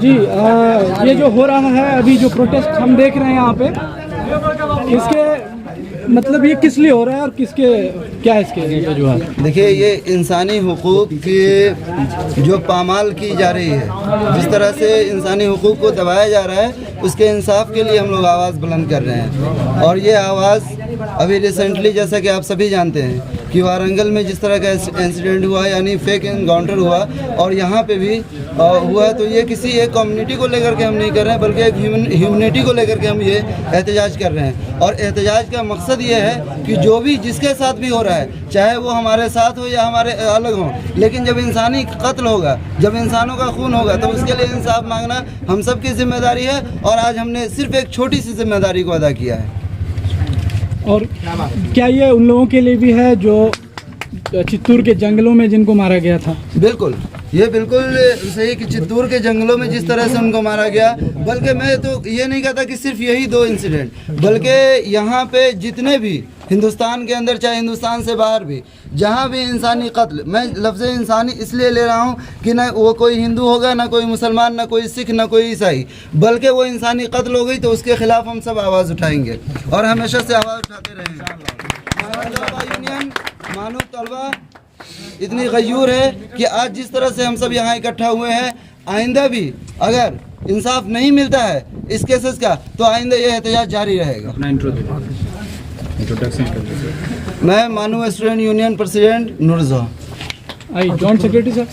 जी ये जो हो रहा है अभी जो प्रोटेस्ट हम देख रहे हैं यहाँ पे, इसके मतलब ये किस लिए हो रहा है और किसके क्या है इसके वजूहत? देखिए, ये इंसानी हुकूक की जो पामाल की जा रही है, जिस तरह से इंसानी हुकूक को दबाया जा रहा है, उसके इंसाफ के लिए हम लोग आवाज़ बुलंद कर रहे हैं। और ये आवाज़ अभी रिसेंटली, जैसा कि आप सभी जानते हैं कि वारंगल में जिस तरह का इंसिडेंट हुआ, यानी फेक एनकाउंटर हुआ, और यहाँ पे भी हुआ, तो ये किसी एक कम्युनिटी को लेकर के हम नहीं कर रहे हैं, बल्कि एक ह्यूमनिटी को लेकर के हम ये एहतजाज कर रहे हैं। और एहतजाज का मकसद ये है कि जो भी जिसके साथ भी हो रहा है, चाहे वो हमारे साथ हो या हमारे अलग हो, लेकिन जब इंसानी कत्ल होगा, जब इंसानों का खून होगा, तो उसके लिए इंसाफ मांगना हम सब की जिम्मेदारी है। और आज हमने सिर्फ एक छोटी सी जिम्मेदारी को अदा किया है। और क्या ये उन लोगों के लिए भी है जो चित्तूर के जंगलों में जिनको मारा गया था? बिल्कुल, ये बिल्कुल सही कि चित्तूर के जंगलों में जिस तरह से उनको मारा गया, बल्कि मैं तो ये नहीं कहता कि सिर्फ यही 2 इंसिडेंट, बल्कि यहाँ पे जितने भी हिंदुस्तान के अंदर, चाहे हिंदुस्तान से बाहर भी, जहाँ भी इंसानी कत्ल, मैं लफ्ज़ इंसानी इसलिए ले रहा हूँ कि ना वो कोई हिंदू होगा, ना कोई मुसलमान, ना कोई सिख, ना कोई ईसाई, बल्कि वो इंसानी कत्ल हो गई तो उसके ख़िलाफ़ हम सब आवाज़ उठाएंगे और हमेशा से आवाज़ उठाते रहेंगे। मानव तलबा इतनी गयूर है कि आज जिस तरह से हम सब यहाँ इकट्ठा हुए हैं, आइंदा भी अगर इंसाफ नहीं मिलता है इस केसेस का, तो आइंदा ये एहतजाज जारी रहेगा। अपना इंट्रोडक्शन कर दीजिए। मैं मानव student union president Noorjahan. I joined secretary sir.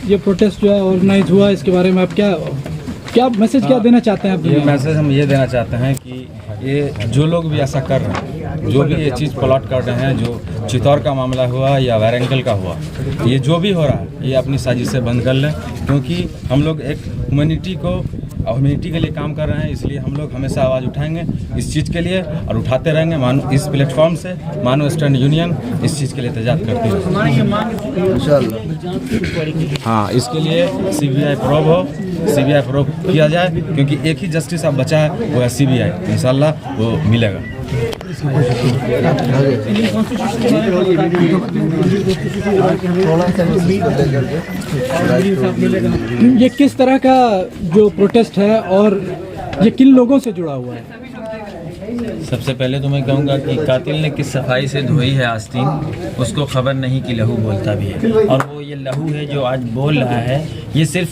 ये प्रोटेस्ट जो है ऑर्गेनाइज हुआ, इसके बारे में आप क्या मैसेज क्या देना चाहते हैं आप? ये मैसेज हम ये देना चाहते हैं कि ये जो लोग भी ऐसा कर रहे हैं, जो भी ये चीज़ प्लॉट कर रहे हैं, जो चित्तौर का मामला हुआ या वारंगल का हुआ, ये जो भी हो रहा है, ये अपनी साजिशें बंद कर लें, क्योंकि हम लोग एक ह्यूमैनिटी के लिए काम कर रहे हैं। इसलिए हम लोग हमेशा आवाज़ उठाएंगे इस चीज़ के लिए और उठाते रहेंगे। इस प्लेटफॉर्म से मानव स्टैंड यूनियन इस चीज़ के लिए एहतजाज करती है इंशाल्लाह। हाँ, इसके लिए CBI प्रोब किया जाए, क्योंकि एक ही जस्टिस अब बचा है, वो है CBI। इंशाल्लाह वो मिलेगा। ये किस तरह का जो प्रोटेस्ट है और ये किन लोगों से जुड़ा हुआ है? सबसे पहले तो मैं कहूँगा कि कातिल ने किस सफाई से धोई है आस्तीन, उसको खबर नहीं कि लहू बोलता भी है। और वो ये लहू है जो आज बोल रहा है, ये सिर्फ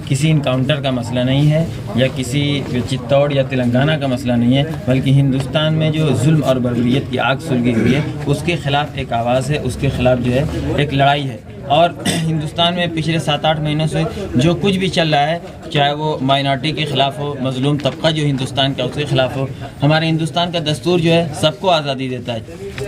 किसी इनकाउंटर का मसला नहीं है या किसी चित्तौड़ या तेलंगाना का मसला नहीं है, बल्कि हिंदुस्तान में जो जुल्म और बर्बरियत की आग सुलगी हुई है, उसके ख़िलाफ़ एक आवाज़ है, उसके ख़िलाफ़ जो है एक लड़ाई है। और हिंदुस्तान में पिछले 7-8 महीनों से जो कुछ भी चल रहा है, चाहे वो माइनॉरिटी के ख़िलाफ़ हो, मज़लूम तबका जो हिंदुस्तान का उसके ख़िलाफ़ हो, हमारे हिंदुस्तान का दस्तूर जो है सबको आज़ादी देता है,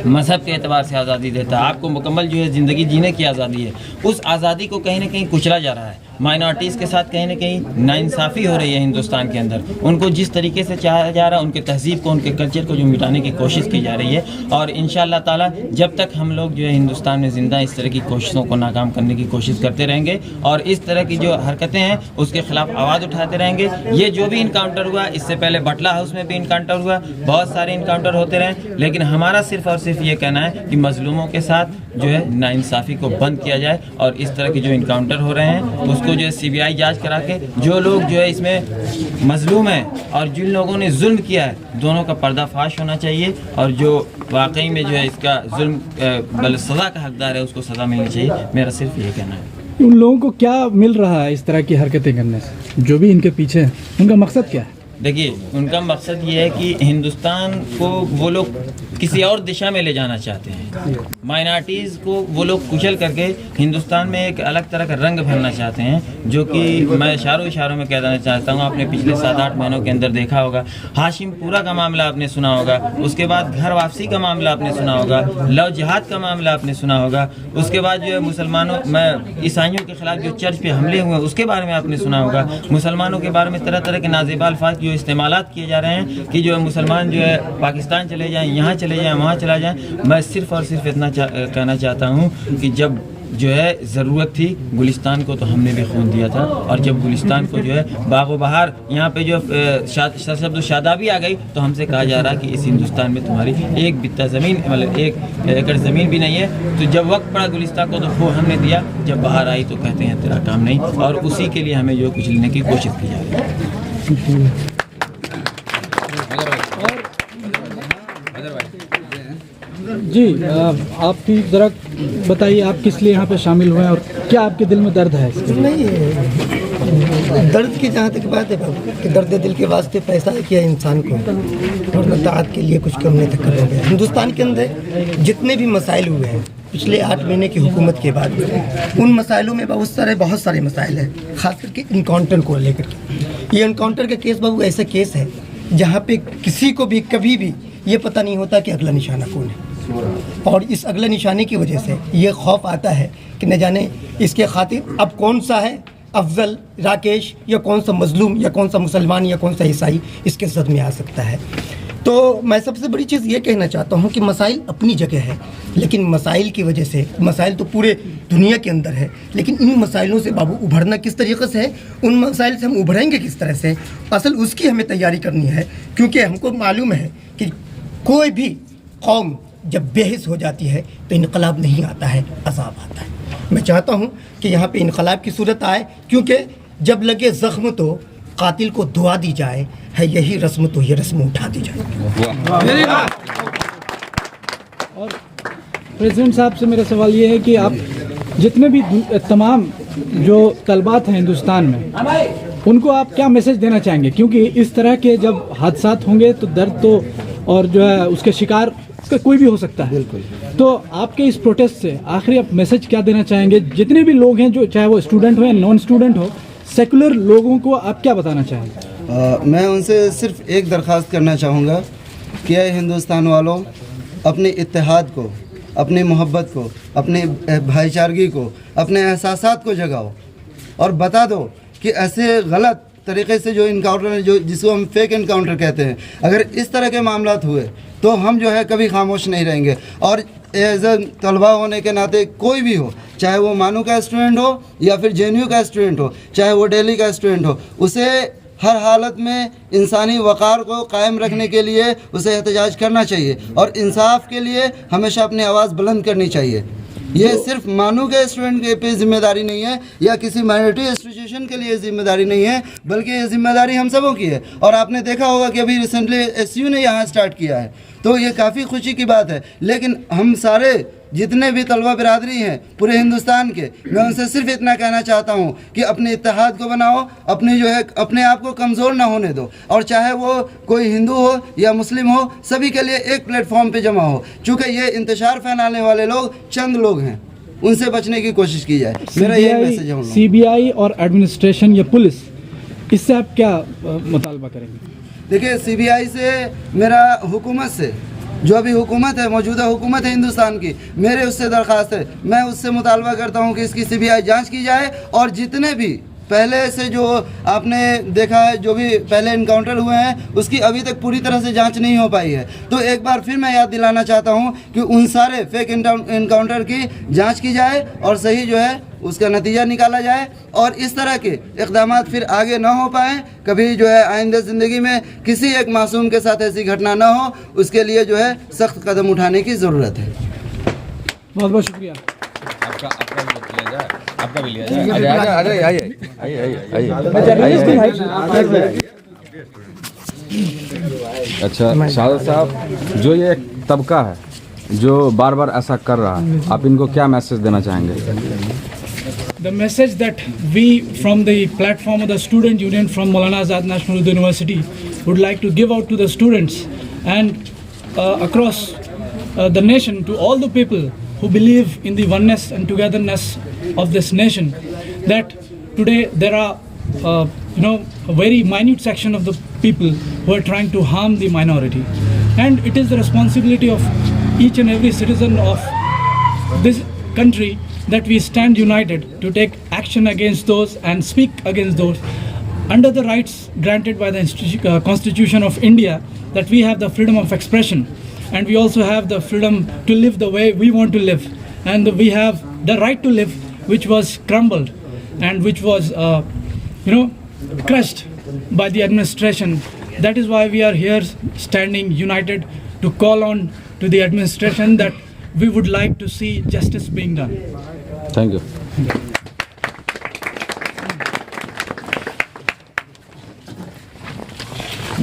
मज़हब के एतबार से आज़ादी देता है, आपको मुकम्मल जो है ज़िंदगी जीने की आज़ादी है। उस आज़ादी को कहीं ना कहीं कुचला जा रहा है। माइनॉरिटीज़ के साथ कहीं ना कहीं नाइंसाफ़ी हो रही है हिंदुस्तान के अंदर। उनको जिस तरीके से चाहा जा रहा है, उनके तहज़ीब को, उनके कल्चर को जो मिटाने की कोशिश की जा रही है। और इंशाअल्लाह ताला जब तक हम लोग जो है हिंदुस्तान में ज़िंदा, इस तरह की कोशिशों को नाकाम करने की कोशिश करते रहेंगे और इस तरह की जो हरकतें हैं उसके ख़िलाफ़ आवाज़ उठाते रहेंगे। ये जो भी इनकाउंटर हुआ, इससे पहले बटला हाउस में भी इनकाउंटर हुआ, बहुत सारे इनकाउंटर होते रहे, लेकिन हमारा सिर्फ़ और सिर्फ ये कहना है कि मज़लूमों के साथ जो है नाइंसाफ़ी को बंद किया जाए और इस तरह के जो इनकाउंटर हो रहे हैं उसको जो है CBI जांच करा के जो लोग जो है इसमें मजलूम हैं और जिन लोगों ने जुल्म किया है, दोनों का पर्दाफाश होना चाहिए और जो वाकई में जो है इसका जुल्म सज़ा का हकदार है उसको सज़ा मिलनी चाहिए। मेरा सिर्फ ये कहना है। उन लोगों को क्या मिल रहा है इस तरह की हरकतें करने से? जो भी इनके पीछे है, उनका मकसद क्या है? देखिए, उनका मकसद ये है कि हिंदुस्तान को वो लोग किसी और दिशा में ले जाना चाहते हैं। माइनॉरिटीज़ को वो लोग कुचल करके हिंदुस्तान में एक अलग तरह का रंग भरना चाहते हैं, जो कि मैं इशारों में कह देना चाहता हूँ। आपने पिछले 7-8 महीनों के अंदर देखा होगा, हाशिमपुरा का मामला आपने सुना होगा, उसके बाद घर वापसी का मामला आपने सुना होगा, लव जिहाद का मामला आपने सुना होगा, उसके बाद जो है मुसलमानों में ईसाइयों के खिलाफ जो चर्च पे हमले हुए उसके बारे में आपने सुना होगा। मुसलमानों के बारे में तरह तरह के नाज़ेबा अल्फाज जो इस्तेमालात किए जा रहे हैं कि जो है मुसलमान जो है पाकिस्तान चले जाएँ, यहाँ चले जाएँ, वहाँ चला जाएँ। मैं सिर्फ़ और सिर्फ इतना कहना चाहता हूँ कि जब जो है ज़रूरत थी गुलिस्तान को, तो हमने भी खून दिया था। और जब गुलिस्तान को जो है बागो बहार यहाँ पे जो शब्द शादाबी आ गई, तो हमसे कहा जा रहा कि इस हिंदुस्तान में तुम्हारी एक बित्ता ज़मीन, मतलब 1 एकड़ ज़मीन भी नहीं है। तो जब वक्त पड़ा गुलिस्तान को, तो वो हमने दिया। जब बाहर आई तो कहते हैं तेरा काम नहीं, और उसी के लिए हमें जो कुछ लेने की कोशिश की जा रही है। जी आपकी ज़रा बताइए, आप किस लिए यहाँ पे शामिल हुए हैं और क्या आपके दिल में दर्द है इसके? नहीं, दर्द की जहाँ तक बात है बाबू कि दर्द दिल के वास्ते पैसा किया इंसान को, और मताअत के लिए कुछ कम नहीं तक कर गया। हिंदुस्तान के अंदर जितने भी मसाइल हुए हैं पिछले 8 महीने की हुकूमत के बाद, उन मसाइलों में बहुत सारे मसाइल हैं, खास करके इनकाउंटर को लेकर के। ये इनकाउंटर का केस बाबू ऐसा केस है जहाँ पे किसी को भी कभी भी ये पता नहीं होता कि अगला निशाना कौन है, और इस अगले निशाने की वजह से ये खौफ आता है कि न जाने इसके खातिर अब कौन सा है अफजल, राकेश, या कौन सा मजलूम, या कौन सा मुसलमान, या कौन सा ईसाई इसके जद में आ सकता है। तो मैं सबसे बड़ी चीज़ ये कहना चाहता हूँ कि मसाइल अपनी जगह है, लेकिन मसाइल की वजह से, मसाइल तो पूरे दुनिया के अंदर है, लेकिन इन मसाइलों से बाबू उभरना किस तरीक़े से है, उन मसाइल से हम उभरेंगे किस तरह से, असल उसकी हमें तैयारी करनी है। क्योंकि हमको मालूम है कि कोई भी कौम जब बेहिस हो जाती है तो इनकलाब नहीं आता है, अज़ाब आता है। मैं चाहता हूँ कि यहाँ पे इनकलाब की सूरत आए, क्योंकि जब लगे ज़ख्म तो कातिल को दुआ दी जाए, है यही रस्म तो ये रस्म उठा दी जाए। और प्रेसिडेंट साहब से मेरा सवाल ये है कि आप जितने भी तमाम जो तलबात हैं हिंदुस्तान में, उनको आप क्या मैसेज देना चाहेंगे? क्योंकि इस तरह के जब हादसात होंगे तो दर्द तो और जो है उसके शिकार कोई भी हो सकता है। बिल्कुल। तो आपके इस प्रोटेस्ट से आखिरी आप मैसेज क्या देना चाहेंगे? जितने भी लोग हैं, जो चाहे वो स्टूडेंट हो या नॉन स्टूडेंट हो, सेकुलर लोगों को आप क्या बताना चाहेंगे? मैं उनसे सिर्फ एक दरख्वास्त करना चाहूँगा कि हिंदुस्तान वालों, अपने इत्तेहाद को, अपनी मोहब्बत को, अपने भाईचारगी को, अपने एहसासात को जगाओ और बता दो कि ऐसे गलत तरीके से जो इनकाउंटर, जो जिसको हम फेक इनकाउंटर कहते हैं, अगर इस तरह के मामलात हुए तो हम जो है कभी खामोश नहीं रहेंगे। और एज अ तलबा होने के नाते कोई भी हो, चाहे वो मानू का स्टूडेंट हो या फिर JNU का स्टूडेंट हो, चाहे वो दिल्ली का स्टूडेंट हो, उसे हर हालत में इंसानी वक़ार को कायम रखने के लिए उसे एहतजाज करना चाहिए और इंसाफ के लिए हमेशा अपनी आवाज़ बुलंद करनी चाहिए। ये सिर्फ मानू के स्टूडेंट के पे जिम्मेदारी नहीं है या किसी माइनॉरिटी इंस्टीट्यूशन के लिए जिम्मेदारी नहीं है, बल्कि ये जिम्मेदारी हम सबों की है। और आपने देखा होगा कि अभी रिसेंटली SU ने यहाँ स्टार्ट किया है, तो ये काफ़ी खुशी की बात है। लेकिन हम सारे जितने भी तलबा बिरादरी हैं पूरे हिंदुस्तान के, मैं उनसे सिर्फ इतना कहना चाहता हूं कि अपने इत्तेहाद को बनाओ, अपने जो है अपने आप को कमज़ोर ना होने दो, और चाहे वो कोई हिंदू हो या मुस्लिम हो, सभी के लिए एक प्लेटफॉर्म पे जमा हो। चूँकि ये इंतशार फैलाने वाले लोग चंद लोग हैं, उनसे बचने की कोशिश की जाए। मेरा यही मैसेज है। CBI और एडमिनिस्ट्रेशन या पुलिस, इससे आप क्या मुतालबा करेंगे? देखिए, CBI से मेरा हुकूमत से, जो अभी हुकूमत है, मौजूदा हुकूमत है हिंदुस्तान की, मेरे उससे दरख्वास्त है, मैं उससे मुतालबा करता हूँ कि इसकी CBI जांच की जाए और जितने भी पहले से जो आपने देखा है, जो भी पहले इनकाउंटर हुए हैं, उसकी अभी तक पूरी तरह से जांच नहीं हो पाई है। तो एक बार फिर मैं याद दिलाना चाहता हूं कि उन सारे फेक इनकाउंटर की जांच की जाए और सही जो है उसका नतीजा निकाला जाए, और इस तरह के इक़दाम फिर आगे ना हो पाएँ, कभी जो है आइंदा ज़िंदगी में किसी एक मासूम के साथ ऐसी घटना ना हो, उसके लिए जो है सख्त कदम उठाने की ज़रूरत है। बहुत बहुत शुक्रिया। आपका भी लिया जाए। अच्छा शाहद साहब, जो ये तबका है जो बार बार ऐसा कर रहा है, आप इनको क्या मैसेज देना चाहेंगे? The message that we from the platform of the Student Union from Maulana Azad National Urdu University would like to give out to the students and across the nation, to all the people who believe in the oneness and togetherness of this nation, that today there are a very minute section of the people who are trying to harm the minority, and it is the responsibility of each and every citizen of this country that we stand united to take action against those and speak against those under the rights granted by the Constitution of India, that we have the freedom of expression and we also have the freedom to live the way we want to live, and we have the right to live, which was crumbled and which was, crushed by the administration. That is why we are here standing united to call on to the administration that we would like to see justice being done. Thank you.